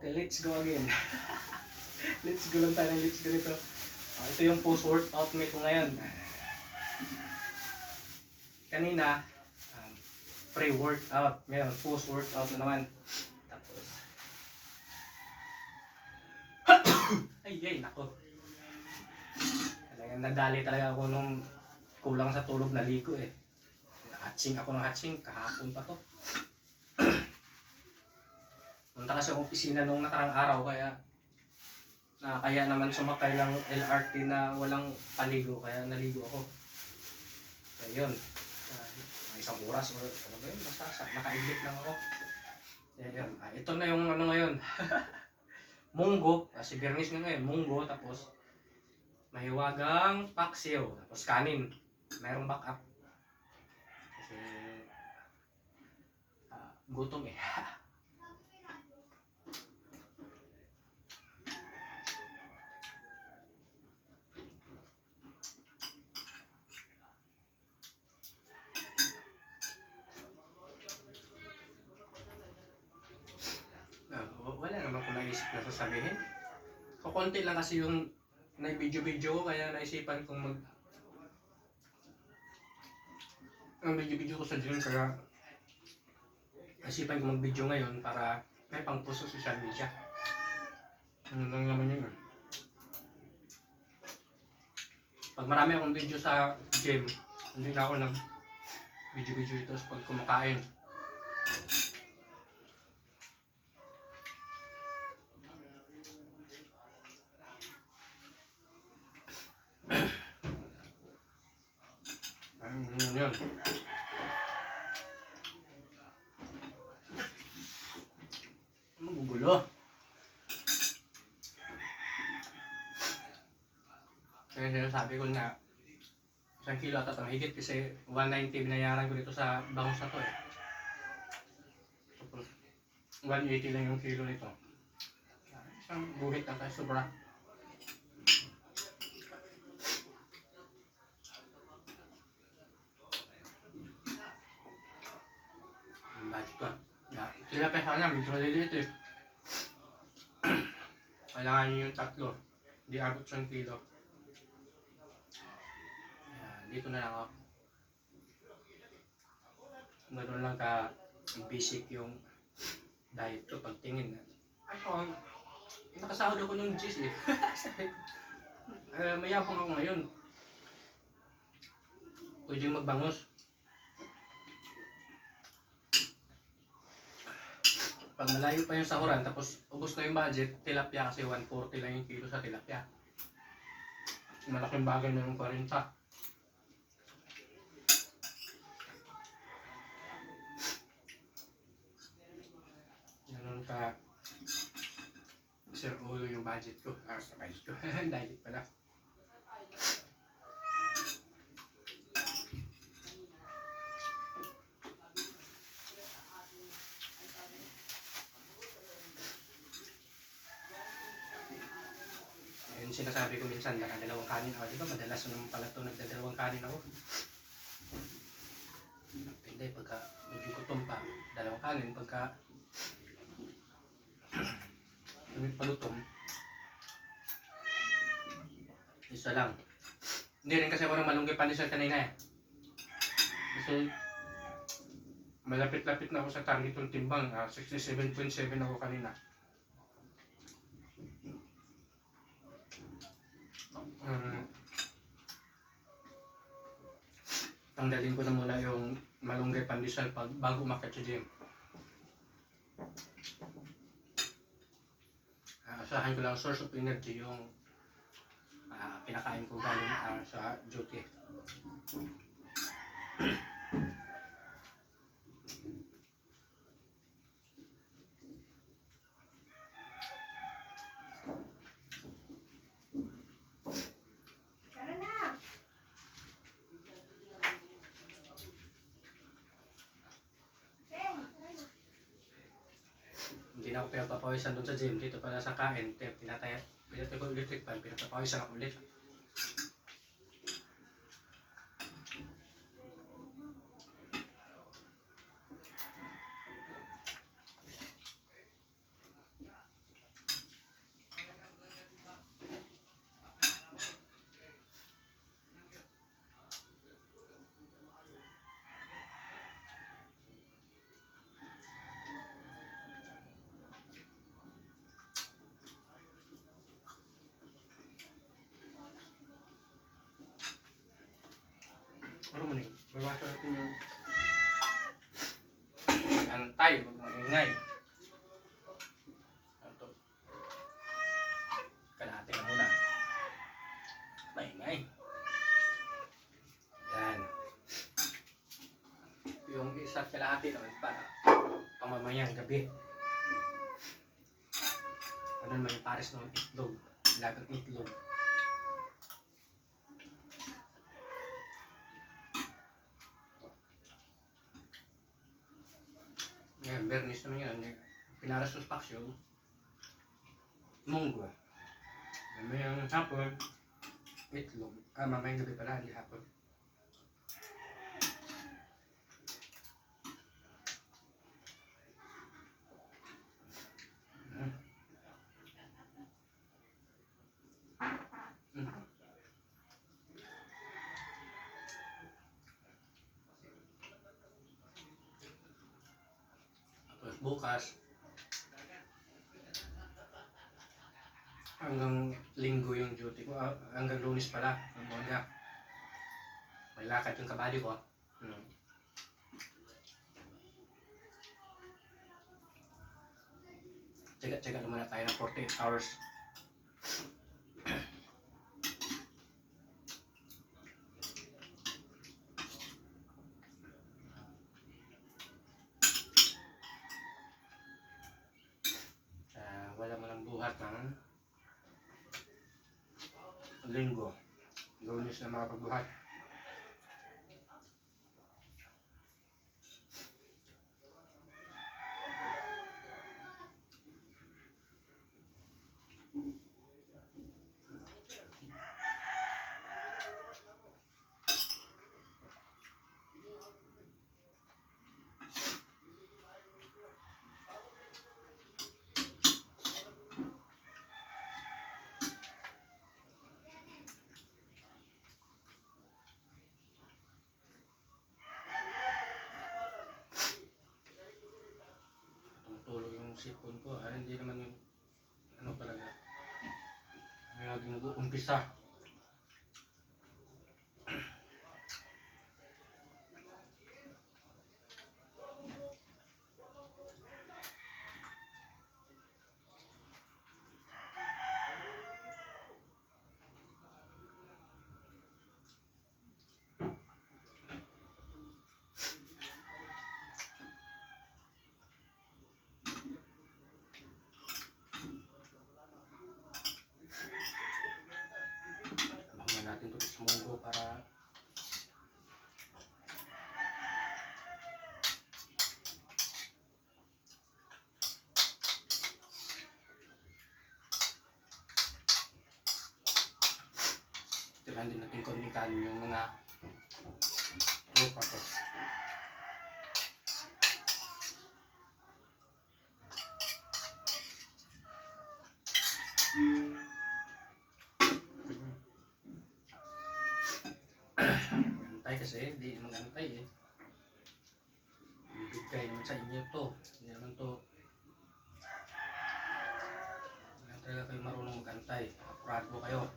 Okay, let's go again. Let's go lang tayo ng let's go nito. Ito yung post-workout meal ko ngayon. Kanina, pre-workout. Ngayon, post-workout na naman. Tapos, ay, nako. Talagang nadali talaga ako nung kulang sa tulog na ligo eh. Hatsing ako ng hatsing, kahapon pa to. Punta kasi ang opisina nung nakarang araw kaya naman sumakay ng LRT na walang paligo, kaya naligo ako. Kaya yun, isang oras o ano ba yun, basta nakaiglit lang ako. Kaya yun, ito na yung ano ngayon. Munggo, si Bernice nga ngayon, munggo, tapos mahiwagang paksiw, tapos kanin, mayroong backup. Kasi gutom eh. Wala naman ko naisip na sasabihin. Konti lang kasi yung na-video ko, kaya naisipan kong video ko sa gym, kaya naisipan kong mag-video ngayon para may pang-post sa social media. Ano lang naman yun. Pag marami akong video sa gym, hindi na ako nag-video ito pag kumakain. Yun. Magugulo. Kaya sinasabi ko na 1 kilo at mahigit kasi 190 binayaran ko dito sa bangus na to eh. Tapos 180 lang yung kilo nito. Isang buhit na tayo sobra. Budget ko. Sila pa sana, medyo maliliit eh. Kailangan nyo yung 3. Hindi abot 1 kilo. Dito na lang ako. Ganoon lang ka basic yung diet ko pagtingin. Ako, nakasahod ako ng cheese eh. Mayabang ako ngayon. Pwede magbangus. Pag malayo pa yung sahuran, tapos ubos na yung budget, tilapia kasi 140 lang yung kilo sa tilapia. Malaking bagay na yung 40. Ganun ka Sir Ulo yung budget ko. Sa budget ko. Diet pala. Ayun sinasabi ko minsan, nakadalawang kanin ako. Diba madalas naman pala ito, nagdadalawang kanin ako. Hindi, pagka medyo gutom pa, dalawang kanin. Pagka palutom, isa lang. Hindi rin kasi ako ng malunggay pandesal kanina eh. Kasi malapit-lapit na ako sa target ng timbang. 67.7 ako kanina. Tanggalin ko na muna yung malunggay pandesal bago umakyat sa gym. Asahan ko lang source of energy yung pinakain ko galing sa duty. Hindi na ako pinapapawisan doon sa gym. Dito pala sa kain, pinatay ko electric fan, pinapapawisan ako ulit. Ano man yun? Bawasan natin yung antay, huwag maingay. Ito. Kalahati na muna. Maingay. Yan. Yung isa't kalahati naman para pamamayang gabi. Ano naman yung pares ng itlog. Lagang itlog. Ngayon, bernis naman yun. Pinaras ng spaksyon. Munggo. Mamayang hapon. Itlog. Mamayang gabi pala, hindi hapon. Tapos bukas, hanggang linggo yung duty ko. Hanggang lunes pala. Ang mga. May lakad yung kabali ko. Tsaga-tsaga naman na tayo ng 48 hours. Wala mo lang buhat ng linggo. Lunes na makapagbuhat. Tulog yung sipon ko. Hindi naman yung ano talaga. Laging nag-uumpisa. Abangan natin ito sa munggo para tirahan din natin kondikan yung mga tropa ko. Antay kasi, hindi mag-antay eh. Ibigay naman sa inyo to. Hindi naman to. Hindi talaga kayo marunong mag-antay. Apurado kayo.